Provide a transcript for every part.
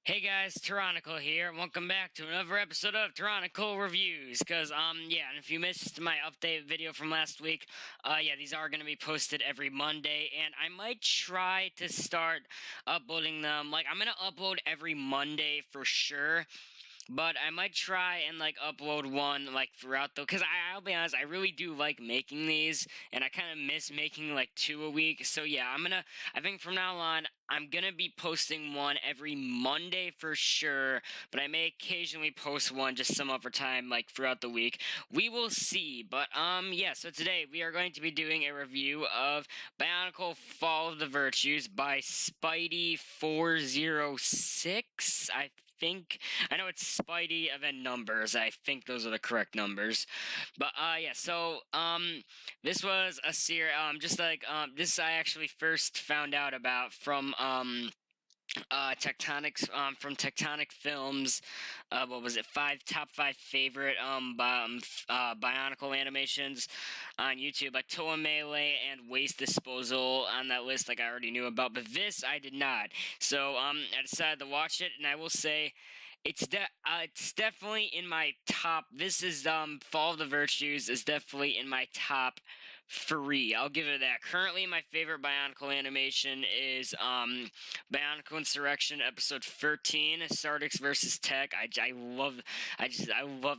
Hey guys, Terronicle here. Welcome back to another episode of Terronicle Reviews. And if you missed my update video from last week, these are going to be posted every Monday, and I might try to start uploading them. I'm going to upload every Monday for sure. But I might try and upload one throughout because I'll be honest, I really do like making these, and I kind of miss making like 2 a week. So yeah, I think from now on I'm gonna be posting one every Monday for sure, but I may occasionally post one just some other time throughout the week. We will see. But yeah, so today we are going to be doing a review of Bionicle Fall of the Virtues by Spidy406. I know it's Spidey and then numbers. I think those are the correct numbers. But this was a series this I actually first found out about from Tectonic Films. What was it? Top five favorite Bionicle animations on YouTube, like Toa Melee and Waste Disposal on that list. Like I already knew about, but this I did not. So I decided to watch it, and I will say. It's definitely in my top. This is Fall of the Virtues is definitely in my top 3. I'll give it that. Currently, my favorite Bionicle animation is Bionicle Insurrection episode 13, Sardix versus Tech. I love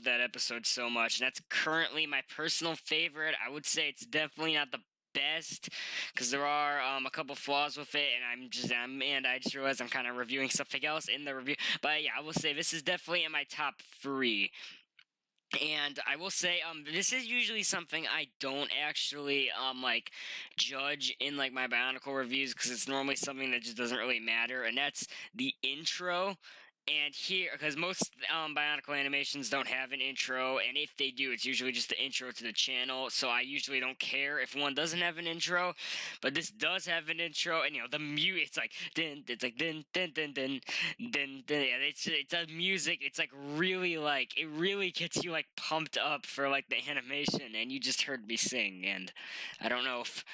that episode so much. And that's currently my personal favorite. I would say it's definitely not the best because there are a couple flaws with it, and I just realized I'm kind of reviewing something else in the review. But yeah, I will say this is definitely in my top 3. And I will say, this is usually something I don't actually, judge in, my Bionicle reviews, because it's normally something that just doesn't really matter, and that's the intro. And here, because most Bionicle animations don't have an intro, and if they do, it's usually just the intro to the channel, so I usually don't care if one doesn't have an intro, but this does have an intro, and, it's like, it's like, yeah, it's a music, it's, really, it really gets you, pumped up for, the animation, and you just heard me sing, and I don't know if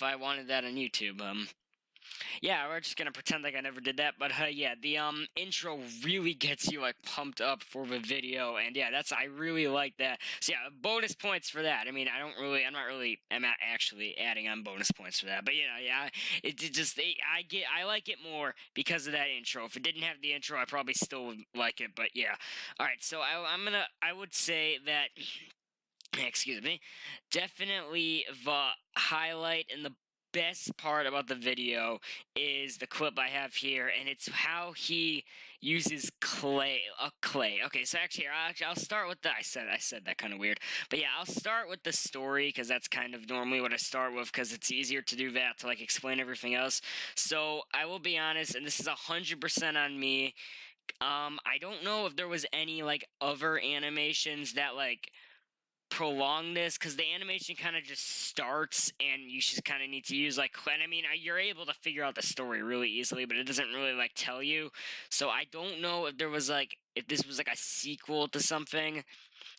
I wanted that on YouTube, yeah, we're just gonna pretend like I never did that, but yeah, the intro really gets you pumped up for the video, and yeah, I really like that. So yeah, bonus points for that. I mean, I'm not actually adding on bonus points for that, but yeah, I like it more because of that intro. If it didn't have the intro, I probably still would like it, but yeah. All right, so I would say that. Excuse me, definitely the highlight and the best part about the video is the clip I have here, and it's how he uses clay. Okay, so actually, I'll start with I said that kind of weird, but yeah, I'll start with the story because that's kind of normally what I start with because it's easier to do that to explain everything else. So I will be honest, and this is 100% on me. I don't know if there was any other animations that prolong this because the animation kind of just starts and you just kind of need to use and I mean you're able to figure out the story really easily, but it doesn't really tell you. So I don't know if there was if this was a sequel to something,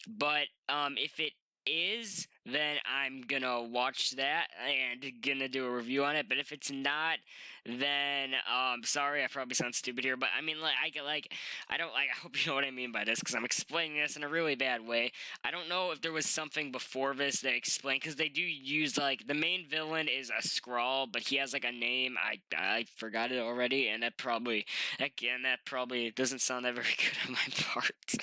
but if it is, then I'm gonna watch that and gonna do a review on it. But if it's not, then sorry, I probably sound stupid here, but I mean I don't I hope you know what I mean by this because I'm explaining this in a really bad way. I don't know if there was something before this that explained, because they do use the main villain is a scrawl, but he has a name. I forgot it already, and that probably doesn't sound that very good on my part.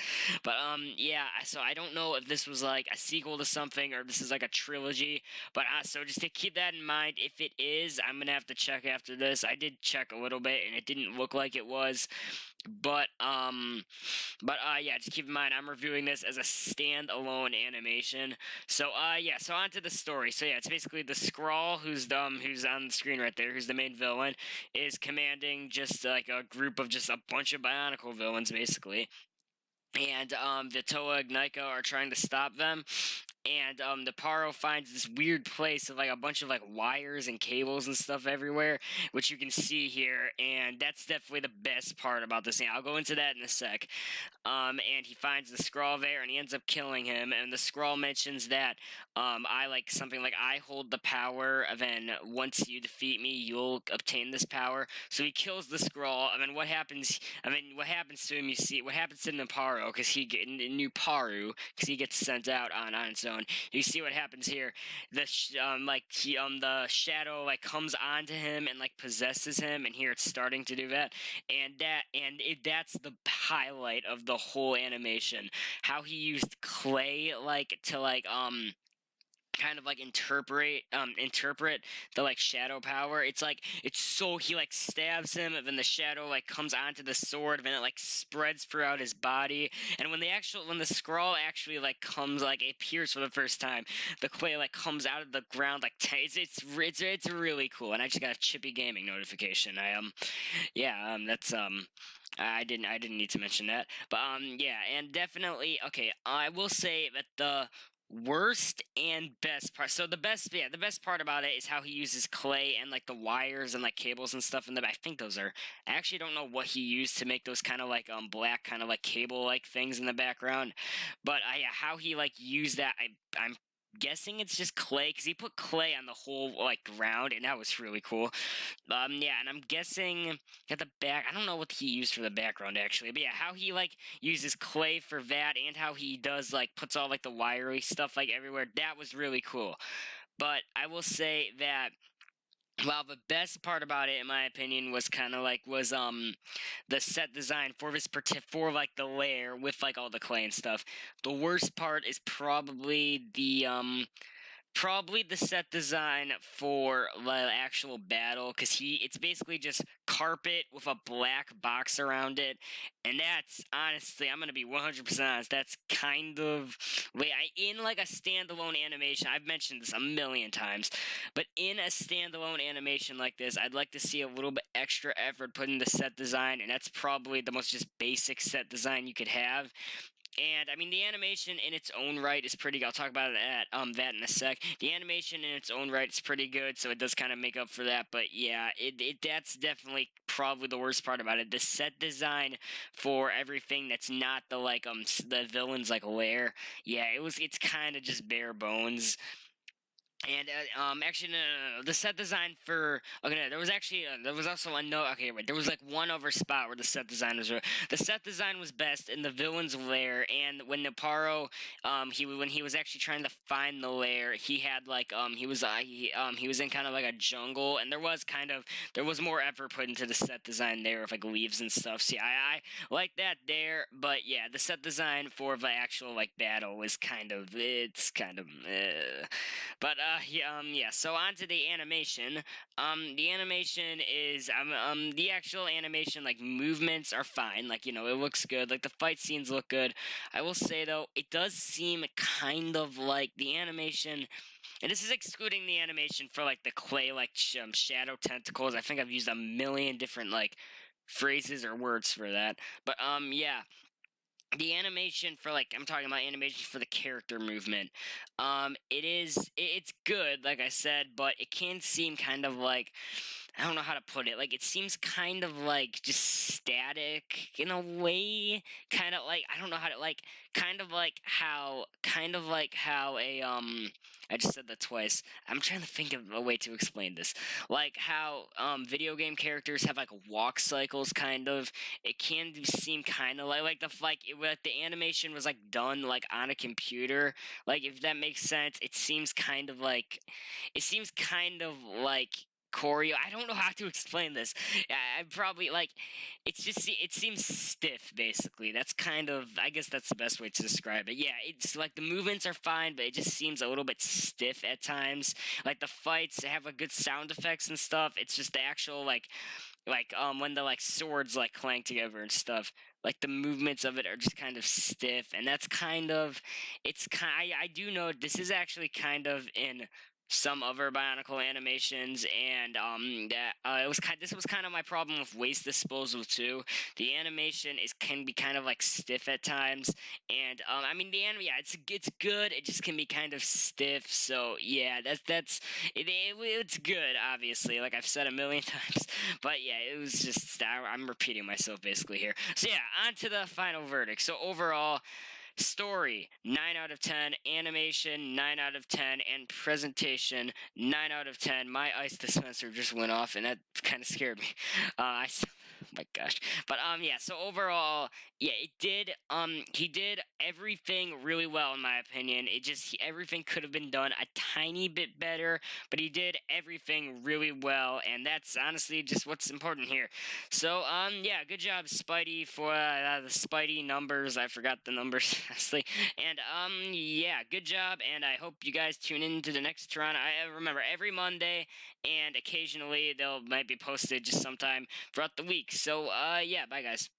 But yeah, so I don't know if this was a sequel to something or this is a trilogy. But so just to keep that in mind, if it is, I'm gonna have to check after this. I did check a little bit, and it didn't look like it was. But yeah, just keep in mind I'm reviewing this as a standalone animation. So yeah, so on to the story. So yeah, it's basically the Skrull who's on the screen right there, who's the main villain, is commanding just a group of just a bunch of Bionicle villains basically. And the Toa and Nyko are trying to stop them. and the Paro finds this weird place of like a bunch of like wires and cables and stuff everywhere, which you can see here, and that's definitely the best part about this thing. I'll go into that in a sec. And he finds the Skrull there, and he ends up killing him. And the Skrull mentions that I like something like I hold the power, and then once you defeat me, you'll obtain this power. So he kills the Skrull. I mean, what happens? I mean, what happens to him? You see, what happens to Nuparu because he new Paru because he gets sent out on its own. You see what happens here. The the shadow like comes onto him and like possesses him, and here it's starting to do that. And that's the highlight of the whole animation. How he used clay like to like kind of like interpret the like shadow power. It's like it's so he like stabs him and then the shadow like comes onto the sword and then it like spreads throughout his body. And when the Skrull actually like comes like it appears for the first time, the clay like comes out of the ground like it's really cool. And I just got a Chippy Gaming notification. That's I didn't need to mention that. But yeah, and definitely okay, I will say that the worst and best part. So the best part about it is how he uses clay and like the wires and like cables and stuff in the I think those are I actually don't know what he used to make those kind of like black kind of like cable like things in the background. But yeah, how he like used that I'm guessing it's just clay because he put clay on the whole like ground and that was really cool. Yeah, and I'm guessing at the back I don't know what he used for the background actually, but yeah, how he like uses clay for that and how he does like puts all like the wiry stuff like everywhere, that was really cool. But I will say that well, the best part about it, in my opinion, was kind of like the set design for for like the lair with like all the clay and stuff. The worst part is probably the set design for the actual battle because it's basically just carpet with a black box around it, and that's honestly I'm gonna be 100% honest, that's kind of in like a standalone animation. I've mentioned this a million times, but in a standalone animation like this, I'd like to see a little bit extra effort put into set design, and that's probably the most just basic set design you could have. And I mean, the animation in its own right is pretty. I'll talk about that in a sec. The animation in its own right is pretty good, so it does kind of make up for that. But yeah, that's definitely probably the worst part about it. The set design for everything that's not the the villain's like lair. Yeah, it's kind of just bare bones. And actually, no. The set design for okay, no, there was actually there was also a no. Okay, wait, there was like one other spot where the set design was the set design was best in the villain's lair, and when Naparo when he was actually trying to find the lair, he had like he was in kind of like a jungle, and there was more effort put into the set design there with like leaves and stuff. See, I like that there, but yeah, the set design for the actual like battle was it's kind of. But yeah. So on to the animation. The animation is the actual animation like movements are fine. Like it looks good. Like the fight scenes look good. I will say though, it does seem kind of like the animation. And this is excluding the animation for like the clay like shadow tentacles. I think I've used a million different like phrases or words for that. But yeah, the animation for like I'm talking about animation for the character movement. It's good, like I said, but it can seem kind of like I don't know how to put it. Like it seems kind of like just static in a way. Kind of like I don't know how to like kind of like how a I just said that twice. I'm trying to think of a way to explain this. Like how video game characters have like walk cycles kind of. It can seem kind of the animation was like done like on a computer. Like if that makes sense, it seems kind of like choreo. I don't know how to explain this. I probably like it seems stiff basically. That's kind of I guess that's the best way to describe it. Yeah, it's like the movements are fine, but it just seems a little bit stiff at times. Like the fights have a good sound effects and stuff. It's just the actual when the like swords like clang together and stuff, like the movements of it are just kind of stiff, and that's kind of I do know this is actually kind of in some other Bionicle animations, and that it was kind. This was kind of my problem with Waste Disposal too. The animation can be kind of like stiff at times, and I mean yeah, it's good. It just can be kind of stiff. So yeah, it's good. Obviously, like I've said a million times, but yeah, it was just I'm repeating myself basically here. So yeah, on to the final verdict. So overall, story 9 out of 10, animation 9 out of 10, and presentation 9 out of 10. My ice dispenser just went off, and that kind of scared me. Oh my gosh. But yeah, so overall, yeah, he did everything really well in my opinion. Everything could have been done a tiny bit better, but he did everything really well, and that's honestly just what's important here. So yeah, good job Spidey for the Spidey numbers. I forgot the numbers honestly. And yeah, good job, and I hope you guys tune in to the next Toronto. I remember every Monday, and occasionally they'll might be posted just sometime throughout the week. So yeah, bye guys.